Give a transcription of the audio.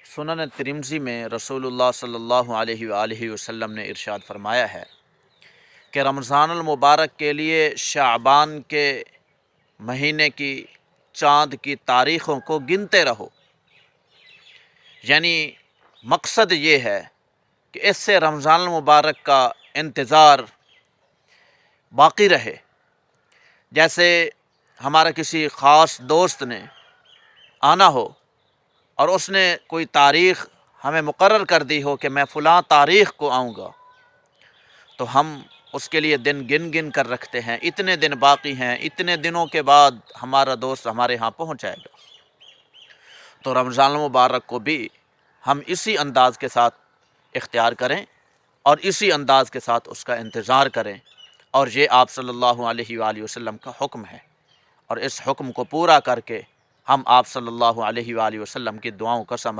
سنن ترمذی میں رسول اللہ صلی اللہ علیہ وآلہ وسلم نے ارشاد فرمایا ہے کہ رمضان المبارک کے لیے شعبان کے مہینے کی چاند کی تاریخوں کو گنتے رہو۔ یعنی مقصد یہ ہے کہ اس سے رمضان المبارک کا انتظار باقی رہے۔ جیسے ہمارا کسی خاص دوست نے آنا ہو اور اس نے کوئی تاریخ ہمیں مقرر کر دی ہو کہ میں فلاں تاریخ کو آؤں گا، تو ہم اس کے لیے دن گن گن کر رکھتے ہیں، اتنے دن باقی ہیں، اتنے دنوں کے بعد ہمارا دوست ہمارے ہاں پہنچ جائے گا۔ تو رمضان المبارک کو بھی ہم اسی انداز کے ساتھ اختیار کریں اور اسی انداز کے ساتھ اس کا انتظار کریں، اور یہ آپ صلی اللہ علیہ وآلہ وسلم کا حکم ہے، اور اس حکم کو پورا کر کے ہم آپ صلی اللہ علیہ وآلہ وسلم کی دعاؤں کا ثمر